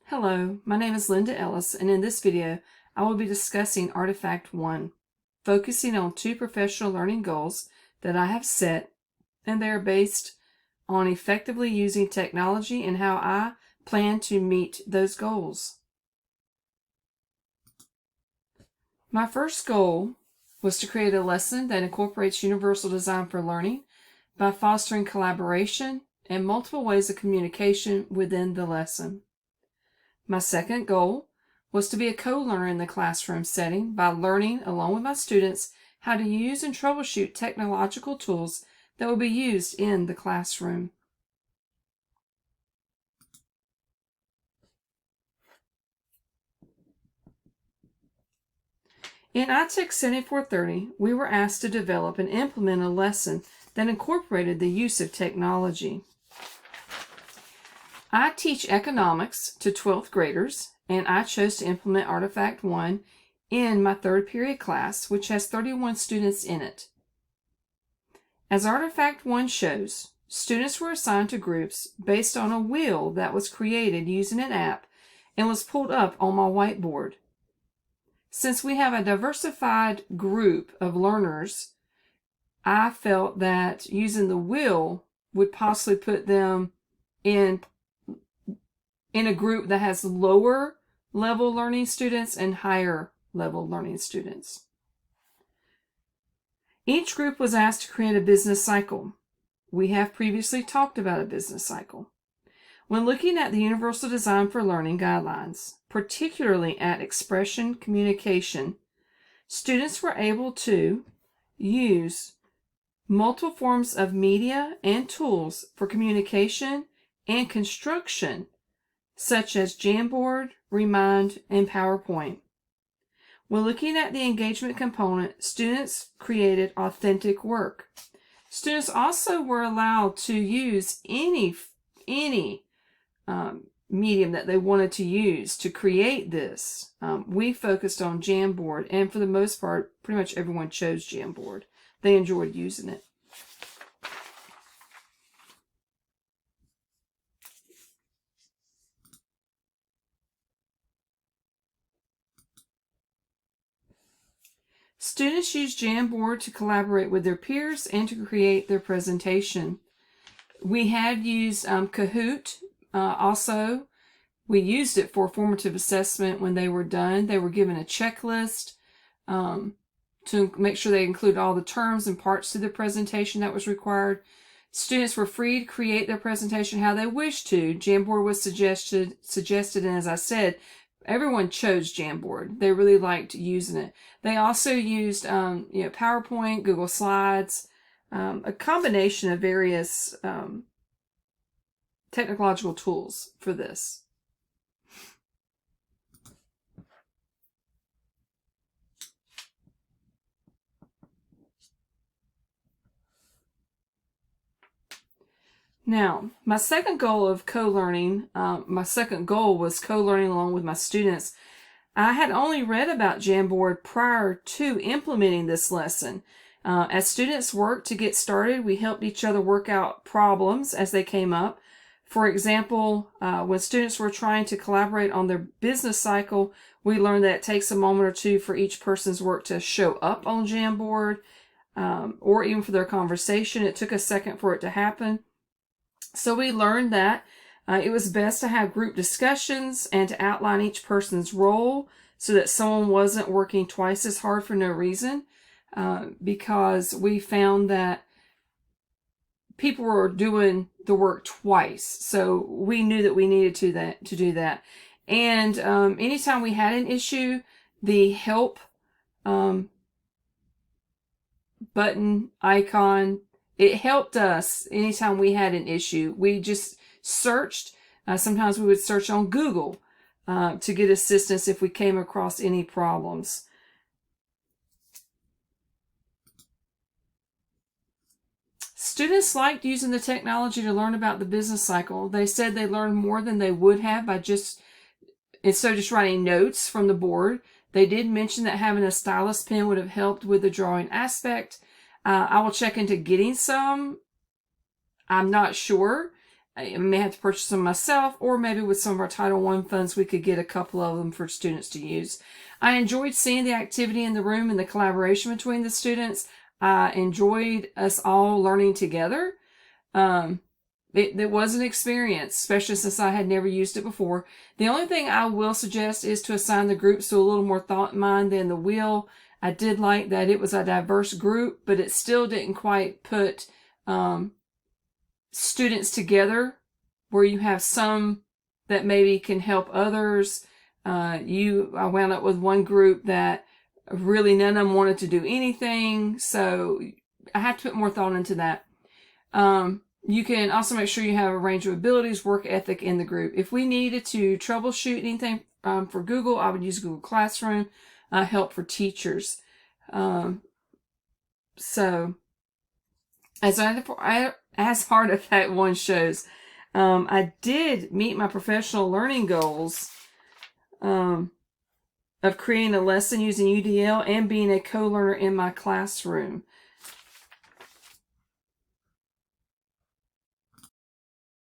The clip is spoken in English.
Hello, my name is Linda Ellis, and in this video, I will be discussing Artifact 1, focusing on two professional learning goals that I have set, and they are based on effectively using technology and how I plan to meet those goals. My first goal was to create a lesson that incorporates universal design for learning by fostering collaboration and multiple ways of communication within the lesson. My second goal was to be a co-learner in the classroom setting by learning, along with my students, how to use and troubleshoot technological tools that will be used in the classroom. In iTech 7430, we were asked to develop and implement a lesson that incorporated the use of technology. I teach economics to 12th graders, and I chose to implement Artifact 1 in my third period class, which has 31 students in it. As Artifact 1 shows, students were assigned to groups based on a wheel that was created using an app and was pulled up on my whiteboard. Since we have a diversified group of learners, I felt that using the wheel would possibly put them in a group that has lower level learning students and higher level learning students. Each group was asked to create a business cycle. We have previously talked about a business cycle. When looking at the Universal Design for Learning guidelines, particularly at expression communication, students were able to use multiple forms of media and tools for communication and construction, such as Jamboard, Remind, and PowerPoint. When looking at the engagement component, students created authentic work. Students also were allowed to use any medium that they wanted to use to create this. We focused on Jamboard, and for the most part, pretty much everyone chose Jamboard. They enjoyed using it. Students use Jamboard to collaborate with their peers and to create their presentation. We had used Kahoot also. We used it for formative assessment when they were done. They were given a checklist to make sure they included all the terms and parts to the presentation that was required. Students were free to create their presentation how they wished to. Jamboard was suggested, and as I said, everyone chose Jamboard. They really liked using it. They also used PowerPoint, Google Slides, a combination of various technological tools for this. Now, my second goal of co-learning, was co-learning along with my students. I had only read about Jamboard prior to implementing this lesson. As students worked to get started, we helped each other work out problems as they came up. For example, when students were trying to collaborate on their business cycle, we learned that it takes a moment or two for each person's work to show up on Jamboard, or even for their conversation. It took a second for it to happen. So we learned that it was best to have group discussions and to outline each person's role so that someone wasn't working twice as hard for no reason, because we found that people were doing the work twice. So we knew that we needed to do that. And anytime we had an issue, the help button icon, it helped us anytime we had an issue. We just searched. Sometimes we would search on Google to get assistance if we came across any problems. Students liked using the technology to learn about the business cycle. They said they learned more than they would have by instead of just writing notes from the board. They did mention that having a stylus pen would have helped with the drawing aspect. I will check into getting some. I'm not sure. I may have to purchase them myself, or maybe with some of our Title I funds, we could get a couple of them for students to use. I enjoyed seeing the activity in the room and the collaboration between the students. I enjoyed us all learning together. It was an experience, especially since I had never used it before. The only thing I will suggest is to assign the groups to a little more thought in mind than the wheel. I did like that it was a diverse group, but it still didn't quite put students together where you have some that maybe can help others. I wound up with one group that really none of them wanted to do anything, so I had to put more thought into that. You can also make sure you have a range of abilities, work ethic in the group. If we needed to troubleshoot anything for Google, I would use Google Classroom, help for teachers. So, as Artifact 1 shows, I did meet my professional learning goals of creating a lesson using UDL and being a co-learner in my classroom.